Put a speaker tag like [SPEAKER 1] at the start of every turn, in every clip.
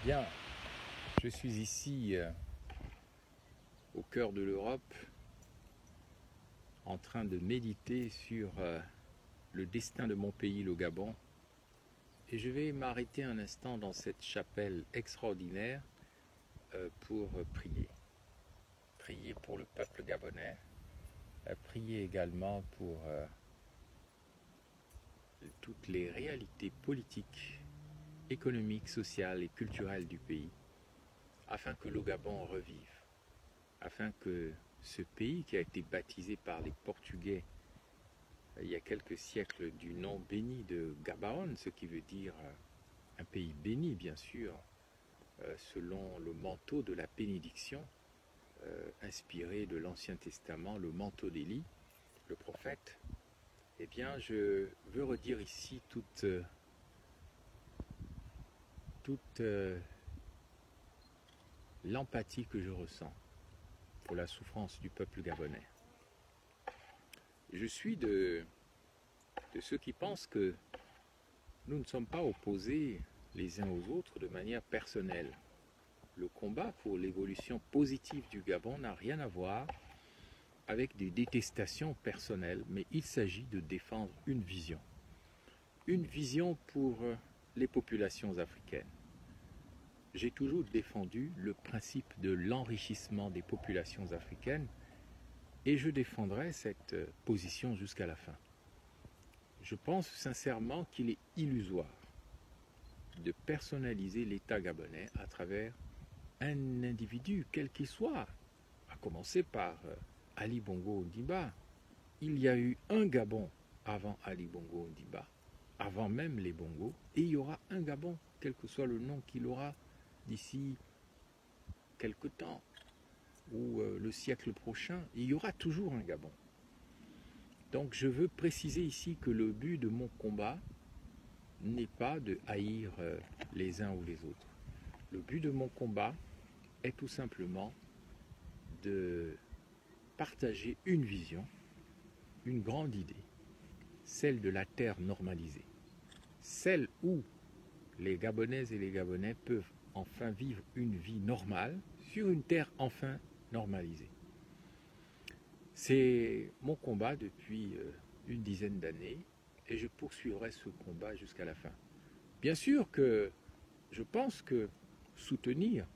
[SPEAKER 1] Bien, je suis ici au cœur de l'Europe en train de méditer sur le destin de mon pays, le Gabon. Et je vais m'arrêter un instant dans cette chapelle extraordinaire pour prier. Prier pour le peuple gabonais, prier également pour toutes les réalités politiques, économiques, sociales et culturelles du pays, afin que le Gabon revive, afin que ce pays qui a été baptisé par les Portugais il y a quelques siècles du nom béni de Gabaon, ce qui veut dire un pays béni bien sûr, selon le manteau de la bénédiction, inspiré de l'Ancien Testament, le manteau d'Élie, le prophète. Eh bien, je veux redire ici toute l'empathie que je ressens pour la souffrance du peuple gabonais. Je suis de ceux qui pensent que nous ne sommes pas opposés les uns aux autres de manière personnelle. Le combat pour l'évolution positive du Gabon n'a rien à voir avec des détestations personnelles, mais il s'agit de défendre une vision. Une vision pour les populations africaines. J'ai toujours défendu le principe de l'enrichissement des populations africaines et je défendrai cette position jusqu'à la fin. Je pense sincèrement qu'il est illusoire de personnaliser l'État gabonais à travers un individu, quel qu'il soit, à commencer par Ali Bongo Ondimba. Il y a eu un Gabon avant Ali Bongo Ondimba, avant même les Bongo, et il y aura un Gabon, quel que soit le nom qu'il aura d'ici quelque temps, ou le siècle prochain, il y aura toujours un Gabon. Donc je veux préciser ici que le but de mon combat n'est pas de haïr les uns ou les autres. Le but de mon combat est tout simplement de partager une vision, une grande idée, celle de la terre normalisée, celle où les Gabonaises et les Gabonais peuvent enfin vivre une vie normale sur une terre enfin normalisée. C'est mon combat depuis une dizaine d'années et je poursuivrai ce combat jusqu'à la fin. Bien sûr que je pense que soutenir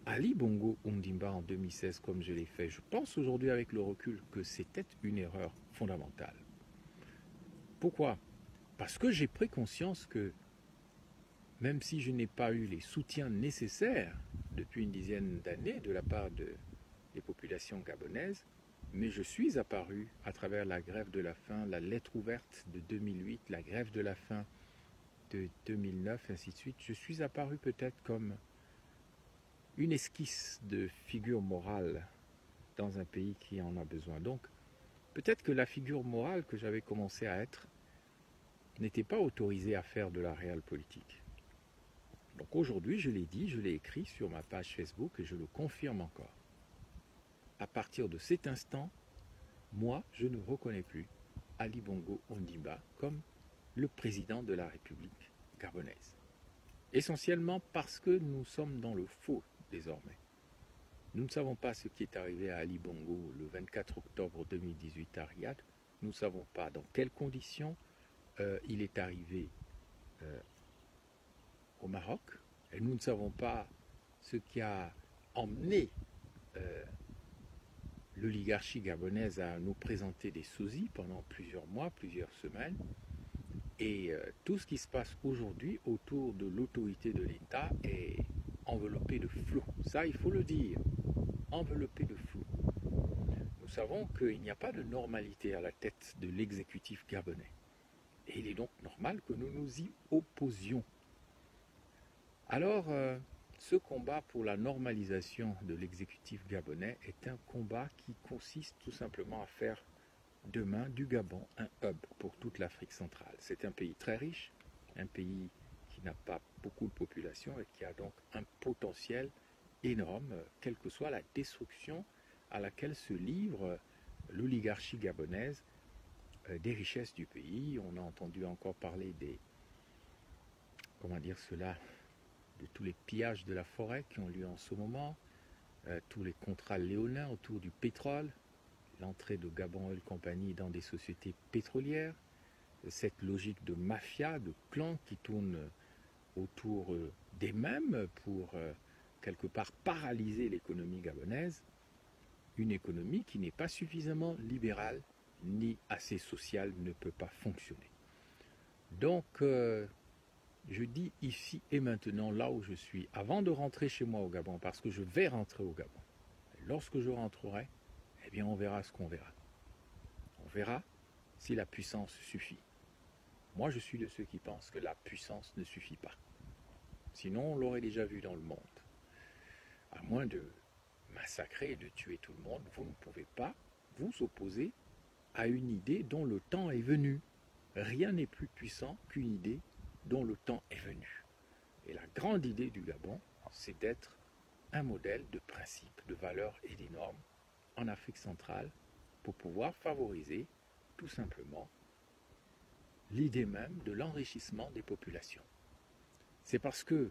[SPEAKER 1] Ali Bongo Ondimba en 2016 comme je l'ai fait, je pense aujourd'hui avec le recul que c'était une erreur fondamentale. Pourquoi ? Parce que j'ai pris conscience que même si je n'ai pas eu les soutiens nécessaires depuis une dizaine d'années de la part des populations gabonaises, mais je suis apparu à travers la grève de la faim, la lettre ouverte de 2008, la grève de la faim de 2009, ainsi de suite. Je suis apparu peut-être comme une esquisse de figure morale dans un pays qui en a besoin. Donc, peut-être que la figure morale que j'avais commencé à être n'était pas autorisée à faire de la réelle politique. Donc aujourd'hui, je l'ai dit, je l'ai écrit sur ma page Facebook et je le confirme encore. À partir de cet instant, moi, je ne reconnais plus Ali Bongo Ondimba comme le président de la République gabonaise. Essentiellement parce que nous sommes dans le faux désormais. Nous ne savons pas ce qui est arrivé à Ali Bongo le 24 octobre 2018 à Riyad. Nous ne savons pas dans quelles conditions il est arrivé au Maroc. Et nous ne savons pas ce qui a emmené l'oligarchie gabonaise à nous présenter des sosies pendant plusieurs mois, plusieurs semaines. Et tout ce qui se passe aujourd'hui autour de l'autorité de l'État est enveloppé de flou. Ça, il faut le dire, enveloppé de flou. Nous savons qu'il n'y a pas de normalité à la tête de l'exécutif gabonais. Et il est donc normal que nous nous y opposions. Alors, ce combat pour la normalisation de l'exécutif gabonais est un combat qui consiste tout simplement à faire demain du Gabon un hub pour toute l'Afrique centrale. C'est un pays très riche, un pays qui n'a pas beaucoup de population et qui a donc un potentiel énorme, quelle que soit la destruction à laquelle se livre l'oligarchie gabonaise des richesses du pays. On a entendu encore parler des, comment dire cela, de tous tous les pillages de la forêt qui ont lieu en ce moment, tous les contrats léonins autour du pétrole, l'entrée de Gabon Oil Company dans des sociétés pétrolières, cette logique de mafia, de clan qui tourne autour des mêmes pour quelque part paralyser l'économie gabonaise, une économie qui n'est pas suffisamment libérale ni assez sociale ne peut pas fonctionner. Donc, je dis ici et maintenant, là où je suis, avant de rentrer chez moi au Gabon, parce que je vais rentrer au Gabon, lorsque je rentrerai, eh bien on verra ce qu'on verra. On verra si la puissance suffit. Moi, je suis de ceux qui pensent que la puissance ne suffit pas. Sinon, on l'aurait déjà vu dans le monde. À moins de massacrer et de tuer tout le monde, vous ne pouvez pas vous opposer à une idée dont le temps est venu. Rien n'est plus puissant qu'une idée dont le temps est venu. Et la grande idée du Gabon, c'est d'être un modèle de principes, de valeurs et des normes en Afrique centrale pour pouvoir favoriser tout simplement l'idée même de l'enrichissement des populations. C'est parce que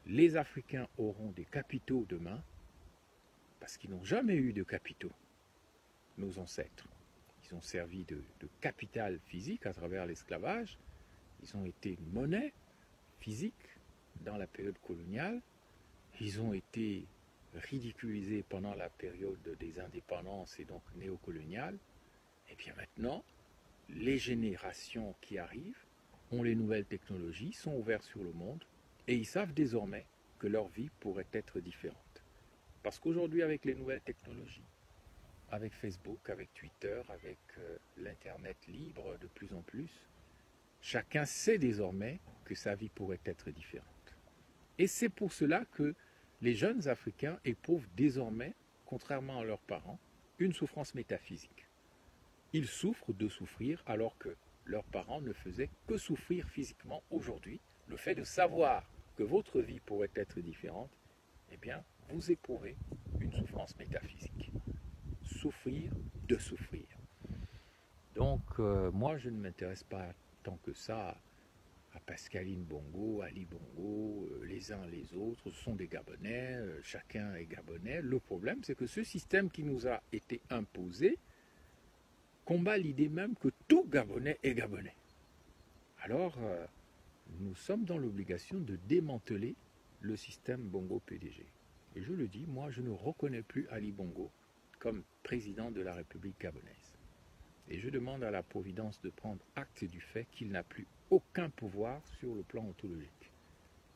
[SPEAKER 1] les Africains auront des capitaux demain, parce qu'ils n'ont jamais eu de capitaux, nos ancêtres. Ils ont servi de capital physique à travers l'esclavage, ils ont été une monnaie physique dans la période coloniale, ils ont été ridiculisés pendant la période des indépendances et donc néocoloniale. Et bien maintenant, les générations qui arrivent ont les nouvelles technologies, sont ouverts sur le monde et ils savent désormais que leur vie pourrait être différente. Parce qu'aujourd'hui, avec les nouvelles technologies, avec Facebook, avec Twitter, avec l'Internet libre de plus en plus, chacun sait désormais que sa vie pourrait être différente. Et c'est pour cela que les jeunes Africains éprouvent désormais, contrairement à leurs parents, une souffrance métaphysique. Ils souffrent de souffrir alors que leurs parents ne faisaient que souffrir physiquement. Aujourd'hui, le fait de savoir que votre vie pourrait être différente, eh bien, vous éprouvez une souffrance métaphysique. Souffrir de souffrir. Donc, moi, je ne m'intéresse pas tant que ça à Pascaline Bongo, Ali Bongo, les uns les autres, ce sont des Gabonais, chacun est Gabonais. Le problème, c'est que ce système qui nous a été imposé combat l'idée même que tout Gabonais est Gabonais. Alors, nous sommes dans l'obligation de démanteler le système Bongo-PDG. Et je le dis, moi, je ne reconnais plus Ali Bongo comme président de la République gabonaise. Et je demande à la Providence de prendre acte du fait qu'il n'a plus aucun pouvoir sur le plan ontologique.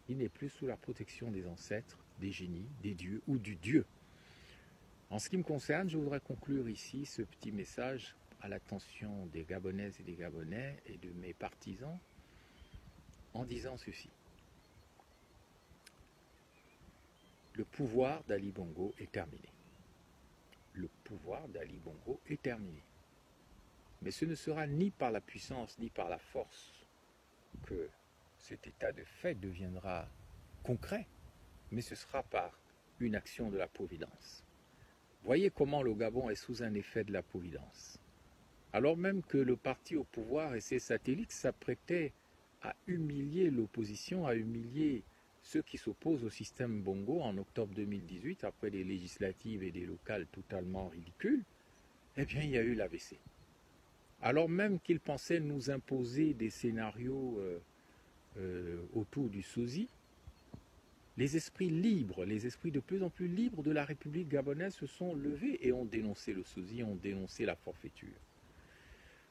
[SPEAKER 1] Il n'est plus sous la protection des ancêtres, des génies, des dieux ou du Dieu. En ce qui me concerne, je voudrais conclure ici ce petit message à l'attention des Gabonaises et des Gabonais et de mes partisans en disant ceci. Le pouvoir d'Ali Bongo est terminé. Le pouvoir d'Ali Bongo est terminé. Mais ce ne sera ni par la puissance ni par la force que cet état de fait deviendra concret, mais ce sera par une action de la Providence. Voyez comment le Gabon est sous un effet de la Providence. Alors même que le parti au pouvoir et ses satellites s'apprêtaient à humilier l'opposition, à humilier ceux qui s'opposent au système Bongo en octobre 2018, après des législatives et des locales totalement ridicules, eh bien il y a eu l'AVC. Alors même qu'ils pensaient nous imposer des scénarios autour du sosie, les esprits libres, les esprits de plus en plus libres de la République gabonaise se sont levés et ont dénoncé le sosie, ont dénoncé la forfaiture.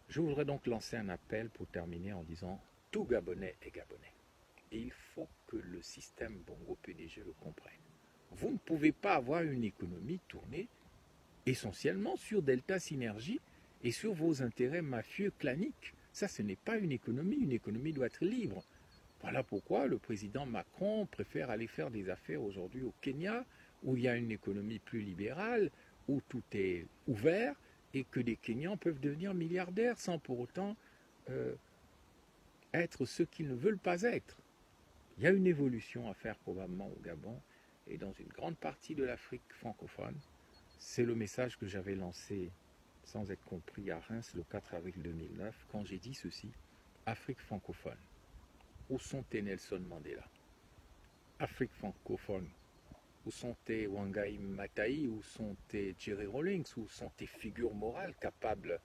[SPEAKER 1] Je voudrais donc lancer un appel pour terminer en disant « Tout Gabonais est Gabonais ». Et il faut que le système Bongo-PDG le comprenne. Vous ne pouvez pas avoir une économie tournée essentiellement sur Delta Synergie et sur vos intérêts mafieux claniques. Ça, ce n'est pas une économie doit être libre. Voilà pourquoi le président Macron préfère aller faire des affaires aujourd'hui au Kenya, où il y a une économie plus libérale, où tout est ouvert, et que des Kenyans peuvent devenir milliardaires sans pour autant être ce qu'ils ne veulent pas être. Il y a une évolution à faire probablement au Gabon et dans une grande partie de l'Afrique francophone. C'est le message que j'avais lancé sans être compris à Reims le 4 avril 2009 quand j'ai dit ceci. Afrique francophone, où sont tes Nelson Mandela? Afrique francophone? Où sont tes Wangai Maathai? Où sont tes Jerry Rawlings? Où sont tes figures morales capables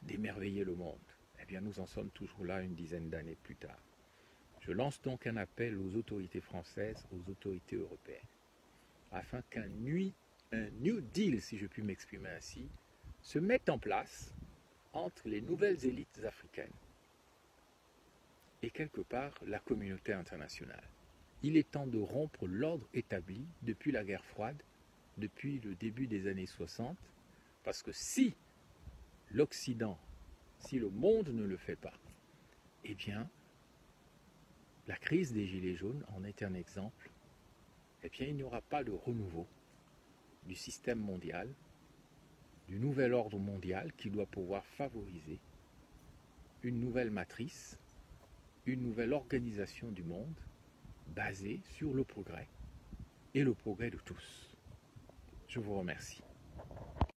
[SPEAKER 1] d'émerveiller le monde? Eh bien, nous en sommes toujours là une dizaine d'années plus tard. Je lance donc un appel aux autorités françaises, aux autorités européennes, afin qu'un New Deal, si je puis m'exprimer ainsi, se mette en place entre les nouvelles élites africaines et quelque part la communauté internationale. Il est temps de rompre l'ordre établi depuis la guerre froide, depuis le début des années 60, parce que si l'Occident, si le monde ne le fait pas, eh bien, la crise des Gilets jaunes en est un exemple. Eh bien, il n'y aura pas de renouveau du système mondial, du nouvel ordre mondial qui doit pouvoir favoriser une nouvelle matrice, une nouvelle organisation du monde basée sur le progrès et le progrès de tous. Je vous remercie.